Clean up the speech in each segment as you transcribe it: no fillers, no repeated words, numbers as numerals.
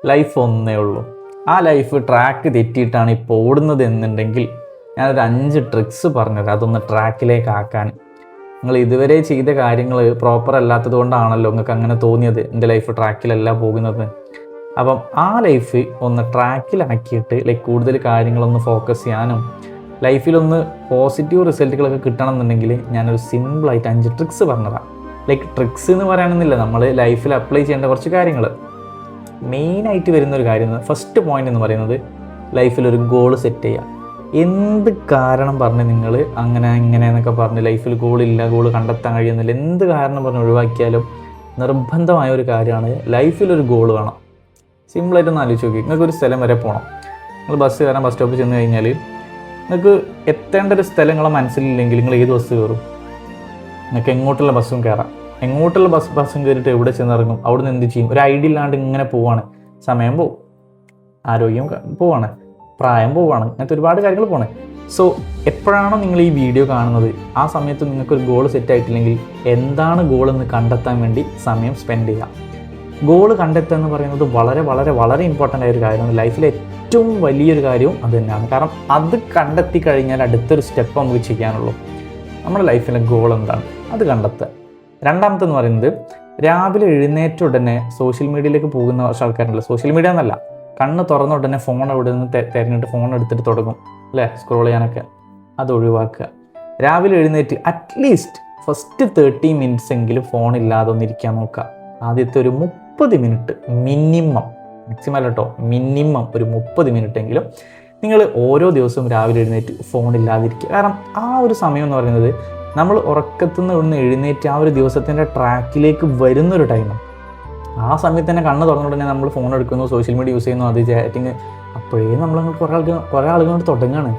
Life ഒന്നേ ഉള്ളൂ. ആ ലൈഫ് ട്രാക്ക് തെറ്റിയിട്ടാണ് ഇപ്പോൾ ഓടുന്നത് എന്നുണ്ടെങ്കിൽ ഞാനൊരു 5 ട്രിക്സ് പറഞ്ഞത് അതൊന്ന് ട്രാക്കിലേക്ക് ആക്കാൻ. നിങ്ങൾ ഇതുവരെ ചെയ്ത കാര്യങ്ങൾ പ്രോപ്പർ അല്ലാത്തത് കൊണ്ടാണല്ലോ നിങ്ങൾക്ക് അങ്ങനെ തോന്നിയത് എൻ്റെ ലൈഫ് ട്രാക്കിലല്ല പോകുന്നത്. അപ്പം ആ ലൈഫ് ഒന്ന് ട്രാക്കിലാക്കിയിട്ട് കൂടുതൽ കാര്യങ്ങളൊന്ന് ഫോക്കസ് ചെയ്യാനും ലൈഫിലൊന്ന് പോസിറ്റീവ് റിസൾട്ടുകളൊക്കെ കിട്ടണം എന്നുണ്ടെങ്കിൽ ഞാനൊരു സിമ്പിളായിട്ട് 5 ട്രിക്സ് പറഞ്ഞതാണ്. ട്രിക്സ് എന്ന് പറയണമെന്നില്ല, നമ്മൾ ലൈഫിൽ അപ്ലൈ ചെയ്യേണ്ട കുറച്ച് കാര്യങ്ങൾ. മെയിനായിട്ട് വരുന്നൊരു കാര്യം, ഫസ്റ്റ് പോയിന്റ് എന്ന് പറയുന്നത് ലൈഫിലൊരു ഗോൾ സെറ്റ് ചെയ്യുക. എന്ത് കാരണം പറഞ്ഞ് നിങ്ങൾ അങ്ങനെ ഇങ്ങനെ എന്നൊക്കെ പറഞ്ഞ് ലൈഫിൽ ഗോളില്ല, ഗോൾ കണ്ടെത്താൻ കഴിയുന്നില്ല, എന്ത് കാരണം പറഞ്ഞ് ഒഴിവാക്കിയാലും നിർബന്ധമായ ഒരു കാര്യമാണ് ലൈഫിലൊരു ഗോൾ വേണം. സിമ്പിളായിട്ടൊന്ന് ആലോചിച്ച് നോക്കി. നിങ്ങൾക്കൊരു സ്ഥലം വരെ പോകണം. നിങ്ങൾ ബസ് കയറാൻ ബസ് സ്റ്റോപ്പിൽ ചെന്ന് കഴിഞ്ഞാൽ നിങ്ങൾക്ക് എത്തേണ്ട ഒരു സ്ഥലം നിങ്ങളെ മനസ്സിലില്ലെങ്കിൽ നിങ്ങൾ ഏത് ബസ് കയറും? നിങ്ങൾക്ക് എങ്ങോട്ടുള്ള ബസ്സും കയറാം. എങ്ങോട്ടുള്ള ബസ്സും കയറിയിട്ട് എവിടെ ചെന്നിറങ്ങും, അവിടെ നിന്ന് എന്ത് ചെയ്യും? ഒരു ഐഡിയ ഇല്ലാണ്ട് ഇങ്ങനെ പോവാണ്. സമയം പോവും, ആരോഗ്യം പോവാണ്, പ്രായം പോവാണ്, അങ്ങനത്തെ ഒരുപാട് കാര്യങ്ങൾ പോവാണ്. സോ എപ്പോഴാണോ നിങ്ങൾ ഈ വീഡിയോ കാണുന്നത് ആ സമയത്ത് നിങ്ങൾക്കൊരു ഗോൾ സെറ്റ് ആയിട്ടില്ലെങ്കിൽ എന്താണ് ഗോൾ എന്ന് കണ്ടെത്താൻ വേണ്ടി സമയം സ്പെൻഡ് ചെയ്യുക. ഗോൾ കണ്ടെത്തുക എന്ന് പറയുന്നത് വളരെ വളരെ വളരെ ഇമ്പോർട്ടൻ്റ് ആയ ഒരു കാര്യമാണ്. ലൈഫിലെ ഏറ്റവും വലിയൊരു കാര്യവും അത് തന്നെയാണ്. കാരണം അത് കണ്ടെത്തി കഴിഞ്ഞാൽ അടുത്തൊരു സ്റ്റെപ്പ് നമുക്ക് ചെയ്യാനുള്ളൂ. നമ്മുടെ ലൈഫിലെ ഗോൾ എന്താണ് അത് കണ്ടെത്തുക. രണ്ടാമത്തെന്ന് പറയുന്നത്, രാവിലെ എഴുന്നേറ്റ ഉടനെ സോഷ്യൽ മീഡിയയിലേക്ക് പോകുന്ന കുറച്ച് ആൾക്കാരുണ്ടല്ലോ. സോഷ്യൽ മീഡിയ എന്നല്ല, കണ്ണ് തുറന്ന ഉടനെ ഫോൺ എവിടെ നിന്ന് തിരഞ്ഞിട്ട് ഫോൺ എടുത്തിട്ട് തുടങ്ങും അല്ലേ സ്ക്രോൾ ചെയ്യാനൊക്കെ. അത് ഒഴിവാക്കുക. രാവിലെ എഴുന്നേറ്റ് അറ്റ്ലീസ്റ്റ് ഫസ്റ്റ് 30 മിനിറ്റ്സ് എങ്കിലും ഫോൺ ഇല്ലാതെ ഒന്നിരിക്കാൻ നോക്കുക. ആദ്യത്തെ ഒരു 30 മിനിറ്റ് മിനിമം, മാക്സിമം അല്ല കേട്ടോ, മിനിമം ഒരു 30 മിനിറ്റ് എങ്കിലും നിങ്ങൾ ഓരോ ദിവസവും രാവിലെ എഴുന്നേറ്റ് ഫോൺ ഇല്ലാതിരിക്കുക. കാരണം ആ ഒരു സമയം എന്ന് പറയുന്നത് നമ്മൾ ഉറക്കത്തു നിന്ന് എഴുന്നേറ്റ് ആ ഒരു ദിവസത്തിൻ്റെ ട്രാക്കിലേക്ക് വരുന്നൊരു ടൈമാണ്. ആ സമയത്ത് തന്നെ കണ്ണ് തുറന്നുടനെ നമ്മൾ ഫോൺ എടുക്കുന്നു, സോഷ്യൽ മീഡിയ യൂസ് ചെയ്യുന്നു, അത് ചാറ്റിങ്, അപ്പോഴേ നമ്മൾ കുറേ ആളുകളോട് തുടങ്ങുകയാണ്.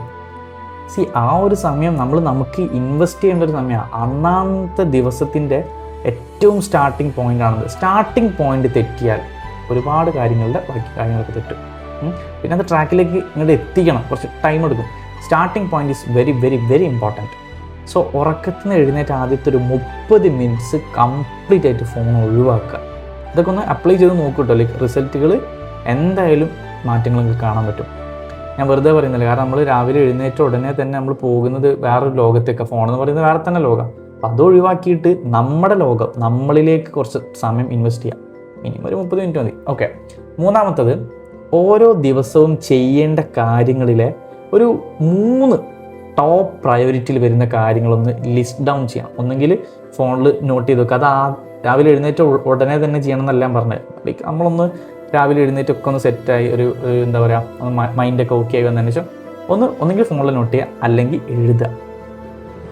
ആ ഒരു സമയം നമുക്ക് ഇൻവെസ്റ്റ് ചെയ്യേണ്ട ഒരു സമയമാണ്. അന്നാമത്തെ ദിവസത്തിൻ്റെ ഏറ്റവും സ്റ്റാർട്ടിങ് പോയിൻ്റാണത്. സ്റ്റാർട്ടിങ് പോയിന്റ് തെറ്റിയാൽ ഒരുപാട് കാര്യങ്ങളുടെ ബാക്കി കാര്യങ്ങളൊക്കെ തെറ്റും. പിന്നെ അത് ട്രാക്കിലേക്ക് ഇങ്ങോട്ട് എത്തിക്കണം, കുറച്ച് ടൈം എടുക്കും. Starting point is very very very important. So ഉറക്കത്തിൽ നിന്ന് എഴുന്നേറ്റ് ആദ്യത്തെ ഒരു 30 മിനിറ്റ്സ് കംപ്ലീറ്റ് ആയിട്ട് ഫോൺ ഒഴിവാക്കുക. ഇതൊക്കെ ഒന്ന് അപ്ലൈ ചെയ്ത് നോക്കൂട്ടോ. റിസൾട്ടുകൾ എന്തായാലും മാറ്റങ്ങൾ നിങ്ങൾക്ക് കാണാൻ പറ്റും. ഞാൻ വെറുതെ പറയുന്നില്ല, കാരണം നമ്മൾ രാവിലെ എഴുന്നേറ്റ ഉടനെ തന്നെ നമ്മൾ പോകുന്നത് വേറൊരു ലോകത്തേക്ക്. ഫോൺ എന്ന് പറയുന്നത് വേറെ തന്നെ ലോകം. അപ്പം അത് ഒഴിവാക്കിയിട്ട് നമ്മുടെ ലോകം, നമ്മളിലേക്ക് കുറച്ച് സമയം ഇൻവെസ്റ്റ് ചെയ്യാം. മിനിമം ഒരു 30 മിനിറ്റ് മതി. ഓക്കെ. മൂന്നാമത്തത്, ഓരോ ദിവസവും ചെയ്യേണ്ട കാര്യങ്ങളിലെ ഒരു 3 ടോപ്പ് പ്രയോറിറ്റിയിൽ വരുന്ന കാര്യങ്ങളൊന്ന് ലിസ്റ്റ് ഡൗൺ ചെയ്യാം. ഒന്നെങ്കിൽ ഫോണിൽ നോട്ട് ചെയ്ത് വെക്കുക. അത് രാവിലെ എഴുന്നേറ്റ് ഉടനെ തന്നെ ചെയ്യണം എന്നല്ല ഞാൻ പറഞ്ഞത്. നമ്മളൊന്ന് രാവിലെ എഴുന്നേറ്റൊക്കെ ഒന്ന് സെറ്റായി ഒരു എന്താ പറയുക, മൈൻഡൊക്കെ ഓക്കെ ആയി വന്നതിന് ശേഷം ഒന്നെങ്കിൽ ഫോണിൽ നോട്ട് ചെയ്യുക, അല്ലെങ്കിൽ എഴുതുക.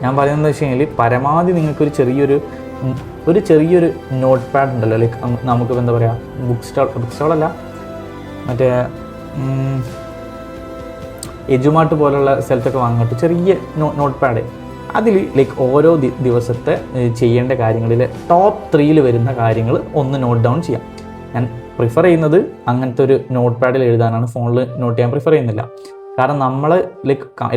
ഞാൻ പറയുന്നത് വെച്ച് കഴിഞ്ഞാൽ പരമാവധി നിങ്ങൾക്കൊരു ചെറിയൊരു നോട്ട് പാഡ് ഉണ്ടല്ലോ. നമുക്ക് എന്താ പറയുക, ബുക്ക് സ്റ്റോളല്ല, മറ്റേ എജുമാർട്ട് പോലുള്ള സ്ഥലത്തൊക്കെ വാങ്ങിയിട്ട് ചെറിയ നോട്ട് പാഡ്, അതിൽ ഓരോ ദിവസത്തെ ചെയ്യേണ്ട കാര്യങ്ങളിൽ ടോപ്പ് 3 വരുന്ന കാര്യങ്ങൾ ഒന്ന് നോട്ട് ഡൗൺ ചെയ്യാം. ഞാൻ പ്രിഫർ ചെയ്യുന്നത് അങ്ങനത്തെ ഒരു നോട്ട് പാഡിൽ എഴുതാനാണ്. ഫോണിൽ നോട്ട് ചെയ്യാൻ പ്രിഫർ ചെയ്യുന്നില്ല. കാരണം നമ്മൾ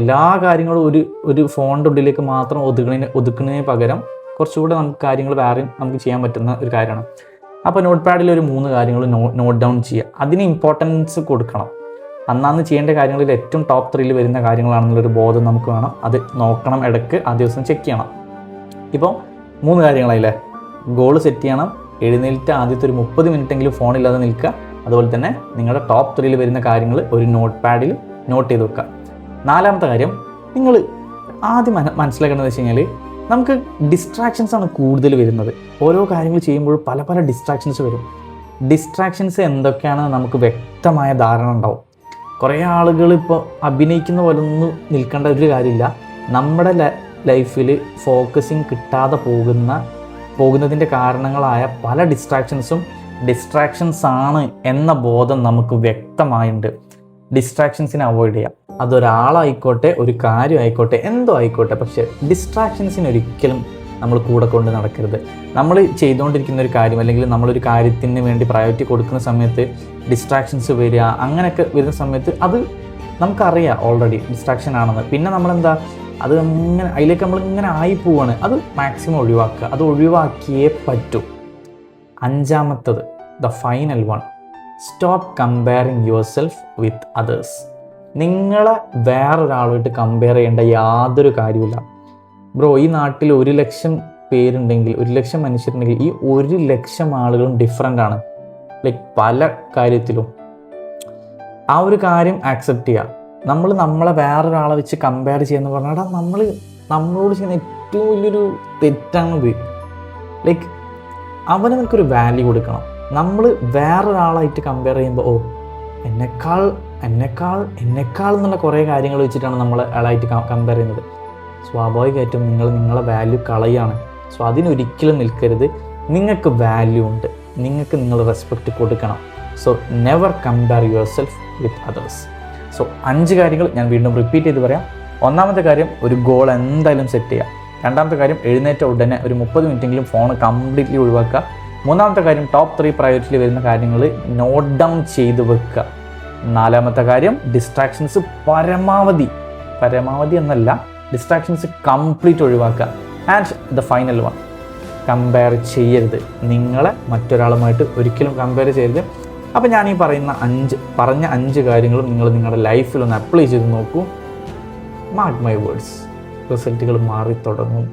എല്ലാ കാര്യങ്ങളും ഒരു ഫോണിൻ്റെ ഉള്ളിലേക്ക് മാത്രം ഒതുക്കുന്നതിന് പകരം കുറച്ചുകൂടെ നമുക്ക് കാര്യങ്ങൾ വേറെ നമുക്ക് ചെയ്യാൻ പറ്റുന്ന ഒരു കാര്യമാണ്. അപ്പോൾ നോട്ട് പാഡിൽ ഒരു 3 കാര്യങ്ങൾ നോട്ട് ഡൗൺ ചെയ്യുക. അതിന് ഇമ്പോർട്ടൻസ് കൊടുക്കണം. അന്നാന്ന് ചെയ്യേണ്ട കാര്യങ്ങളിൽ ഏറ്റവും ടോപ്പ് 3 വരുന്ന കാര്യങ്ങളാണെന്നുള്ളൊരു ബോധം നമുക്ക് വേണം. അത് നോക്കണം, ഇടയ്ക്ക് ആ ദിവസം ചെക്ക് ചെയ്യണം. ഇപ്പോൾ 3 കാര്യങ്ങളായില്ലേ. ഗോൾ സെറ്റ് ചെയ്യണം, എഴുന്നേറ്റ് ആദ്യത്തെ ഒരു 30 മിനിറ്റെങ്കിലും ഫോണില്ലാതെ നിൽക്കുക, അതുപോലെ തന്നെ നിങ്ങളുടെ ടോപ്പ് 3 വരുന്ന കാര്യങ്ങൾ ഒരു നോട്ട് പാഡിൽ നോട്ട് ചെയ്ത് വെക്കുക. 4ാമത്തെ കാര്യം, നിങ്ങൾ ആദ്യം മനസ്സിലാക്കേണ്ടതെന്ന് വെച്ച് കഴിഞ്ഞാൽ നമുക്ക് ഡിസ്ട്രാക്ഷൻസ് ആണ് കൂടുതൽ വരുന്നത്. ഓരോ കാര്യങ്ങൾ ചെയ്യുമ്പോൾ പല പല ഡിസ്ട്രാക്ഷൻസ് വരും. ഡിസ്ട്രാക്ഷൻസ് എന്തൊക്കെയാണെന്ന് നമുക്ക് വ്യക്തമായ ധാരണ ഉണ്ടാവും. കുറേ ആളുകൾ ഇപ്പോൾ അഭിനയിക്കുന്ന പോലെ ഒന്നും നിൽക്കേണ്ട ഒരു കാര്യമില്ല. നമ്മുടെ ലൈഫിൽ ഫോക്കസിങ് കിട്ടാതെ പോകുന്നതിൻ്റെ കാരണങ്ങളായ പല ഡിസ്ട്രാക്ഷൻസ് ആണ് എന്ന ബോധം നമുക്ക് വ്യക്തമായിട്ടുണ്ട്. ഡിസ്ട്രാക്ഷൻസിനെ അവോയ്ഡ് ചെയ്യാം. അതൊരാളായിക്കോട്ടെ, ഒരു കാര്യമായിക്കോട്ടെ, എന്തോ ആയിക്കോട്ടെ, പക്ഷേ ഡിസ്ട്രാക്ഷൻസിന് ഒരിക്കലും നമ്മൾ കൂടെ കൊണ്ട് നടക്കരുത്. നമ്മൾ ചെയ്തുകൊണ്ടിരിക്കുന്ന ഒരു കാര്യം അല്ലെങ്കിൽ നമ്മളൊരു കാര്യത്തിന് വേണ്ടി പ്രയോറിറ്റി കൊടുക്കുന്ന സമയത്ത് ഡിസ്ട്രാക്ഷൻസ് വരിക, അങ്ങനെയൊക്കെ വരുന്ന സമയത്ത് അത് നമുക്കറിയാം ഓൾറെഡി ഡിസ്ട്രാക്ഷൻ ആണെന്ന്. പിന്നെ നമ്മളെന്താ അതിലേക്ക് നമ്മളിങ്ങനെ ആയി പോവാണ്. അത് മാക്സിമം ഒഴിവാക്കുക. അത് ഒഴിവാക്കിയേ പറ്റൂ. 5ാമത്തത്, the final one, stop comparing yourself with others. നിങ്ങളെ വേറൊരാളുമായിട്ട് കമ്പയർ ചെയ്യേണ്ട യാതൊരു കാര്യമില്ല. ബ്രോ, ഈ നാട്ടിൽ 1,00,000 പേരുണ്ടെങ്കിൽ, 1,00,000 മനുഷ്യരുണ്ടെങ്കിൽ ഈ 1,00,000 ആളുകളും ഡിഫറെൻ്റ് ആണ്, ലൈക്ക് പല കാര്യത്തിലും. ആ ഒരു കാര്യം ആക്സെപ്റ്റ് ചെയ്യുക. നമ്മളെ വേറൊരാളെ വെച്ച് കമ്പയർ ചെയ്യുന്ന പറഞ്ഞാൽ നമ്മളോട് ചെയ്യുന്ന ഏറ്റവും വലിയൊരു തെറ്റാണിത്. ലൈക്ക് അവന് നിനക്കൊരു വാല്യൂ കൊടുക്കണം. നമ്മൾ വേറൊരാളായിട്ട് കമ്പയർ ചെയ്യുമ്പോൾ എന്നെക്കാൾ എന്നുള്ള കുറേ കാര്യങ്ങൾ വെച്ചിട്ടാണ് നമ്മൾ ആളായിട്ട് കമ്പയർ ചെയ്യുന്നത്. സ്വാഭാവികമായിട്ടും നിങ്ങളെ വാല്യൂ കളയാണ്. സോ അതിനൊരിക്കലും നിൽക്കരുത്. നിങ്ങൾക്ക് വാല്യൂ ഉണ്ട്, നിങ്ങൾക്ക് നിങ്ങൾ റെസ്പെക്റ്റ് കൊടുക്കണം. So never compare your self with others. So 5 കാര്യങ്ങൾ ഞാൻ വീണ്ടും റിപ്പീറ്റ് ചെയ്ത് പറയാം. ഒന്നാമത്തെ കാര്യം, ഒരു ഗോൾ എന്തായാലും സെറ്റ് ചെയ്യുക. രണ്ടാമത്തെ കാര്യം, എഴുന്നേറ്റ ഉടനെ ഒരു 30 മിനിറ്റെങ്കിലും ഫോൺ കംപ്ലീറ്റ്ലി ഒഴിവാക്കുക. മൂന്നാമത്തെ കാര്യം, ടോപ്പ് 3 പ്രയോറിറ്റിയിൽ വരുന്ന കാര്യങ്ങൾ നോട്ട് ഡൗൺ ചെയ്ത് വെക്കുക. നാലാമത്തെ കാര്യം, ഡിസ്ട്രാക്ഷൻസ് പരമാവധി എന്നല്ല, ഡിസ്ട്രാക്ഷൻസ് കംപ്ലീറ്റ് ഒഴിവാക്കുക. And the final one, compare ചെയ്യരുത്. നിങ്ങളെ മറ്റൊരാളുമായിട്ട് ഒരിക്കലും കമ്പയർ ചെയ്യരുത്. അപ്പോൾ ഞാൻ ഈ പറഞ്ഞ 5 കാര്യങ്ങളും നിങ്ങൾ നിങ്ങളുടെ ലൈഫിൽ ഒന്ന് അപ്ലൈ ചെയ്ത് നോക്കൂ. മാർക്ക് മൈ വേർഡ്സ്, റിസൾട്ടുകൾ മാറി തുടങ്ങും.